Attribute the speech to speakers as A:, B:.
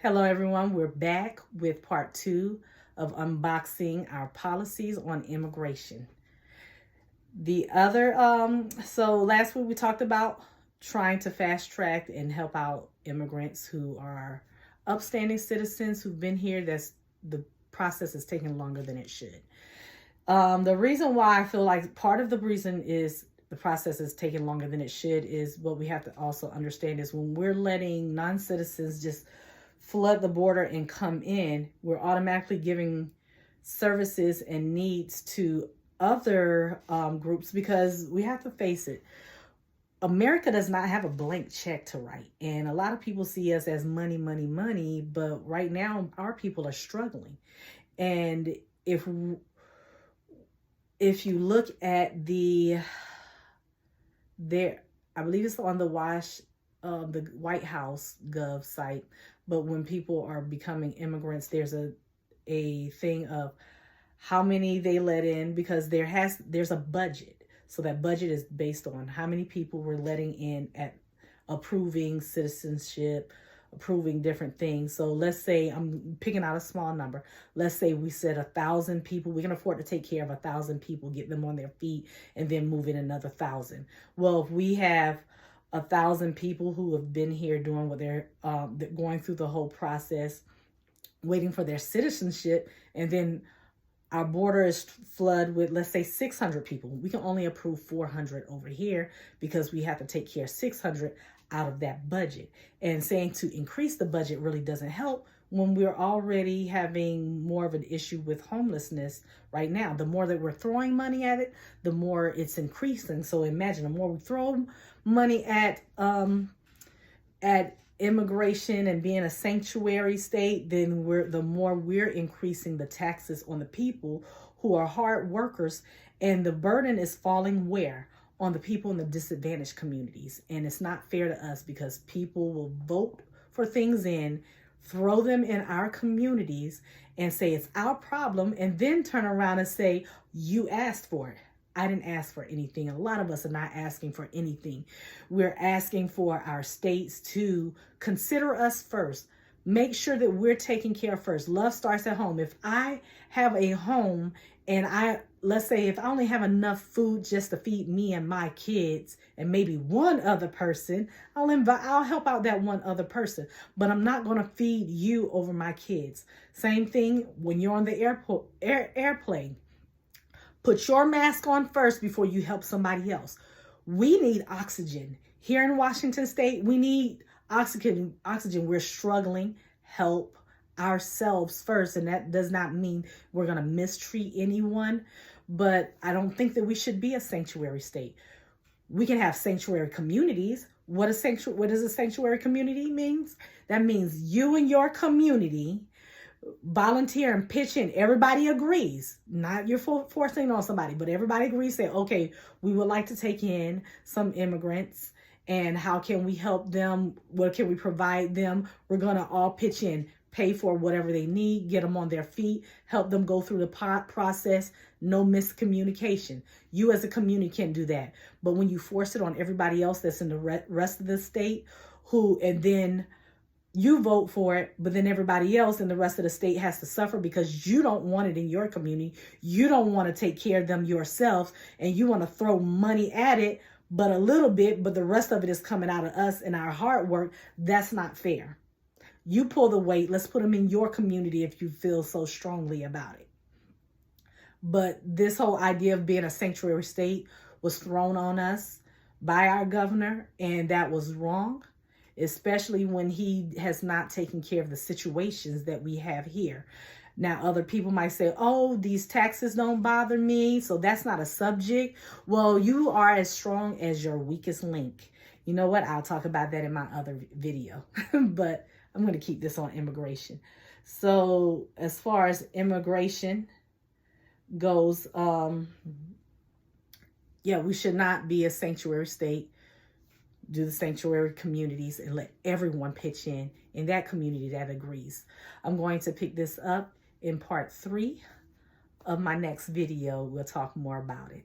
A: Hello, everyone. We're back with part 2 of unboxing our policies on immigration. So last week we talked about trying to fast track and help out immigrants who are upstanding citizens who've been here. The process is taking longer than it should. The reason why I feel like part of the reason is the process is taking longer than it should is what we have to also understand is when we're letting non-citizens just flood the border and come in, we're automatically giving services and needs to other groups, because we have to face it. America does not have a blank check to write. And a lot of people see us as money, money, money. But right now, our people are struggling. And if you look at I believe it's on the White House Gov site, but when people are becoming immigrants, there's a thing of how many they let in, because there's a budget. So that budget is based on how many people we're letting in at approving citizenship, approving different things. So let's say, I'm picking out a small number. Let's say we said 1,000 people. We can afford to take care of 1,000 people, get them on their feet, and then move in another 1,000. Well, if we have 1,000 people who have been here doing what they're going through the whole process, waiting for their citizenship, and then our border is flooded with, let's say, 600 people. We can only approve 400 over here because we have to take care of 600 out of that budget. And saying to increase the budget really doesn't help when we're already having more of an issue with homelessness right now. The more that we're throwing money at it, the more it's increasing. So imagine, the more we throw money at immigration and being a sanctuary state, then the more we're increasing the taxes on the people who are hard workers, and the burden is falling where? On the people in the disadvantaged communities. And it's not fair to us, because people will vote for things in, throw them in our communities and say it's our problem, and then turn around and say, you asked for it. I didn't ask for anything. A lot of us are not asking for anything. We're asking for our states to consider us first. Make sure that we're taken care of first. Love starts at home. If I have a home and let's say if I only have enough food just to feed me and my kids and maybe one other person, I'll help out that one other person, but I'm not going to feed you over my kids. Same thing when you're on the airplane. Put your mask on first before you help somebody else. We need oxygen. Here in Washington State, we need oxygen. We're struggling. Help ourselves first. And that does not mean we're going to mistreat anyone. But I don't think that we should be a sanctuary state. We can have sanctuary communities. What does a sanctuary community means? That means you and your community volunteer and pitch in. Everybody agrees, not you're forcing on somebody, but everybody agrees, say, okay, we would like to take in some immigrants, and how can we help them? What can we provide them? We're going to all pitch in, pay for whatever they need, get them on their feet, help them go through the process. No miscommunication. You as a community can do that. But when you force it on everybody else that's in the rest of the state, and then you vote for it, but then everybody else in the rest of the state has to suffer because you don't want it in your community. You don't want to take care of them yourself, and you want to throw money at it, but a little bit, but the rest of it is coming out of us and our hard work. That's not fair. You pull the weight. Let's put them in your community if you feel so strongly about it. But this whole idea of being a sanctuary state was thrown on us by our governor, and that was wrong, especially when he has not taken care of the situations that we have here. Now, other people might say, oh, these taxes don't bother me, so that's not a subject. Well, you are as strong as your weakest link. You know what? I'll talk about that in my other video, but I'm going to keep this on immigration. So as far as immigration goes, we should not be a sanctuary state. Do the sanctuary communities and let everyone pitch in that community that agrees. I'm going to pick this up in part 3 of my next video. We'll talk more about it.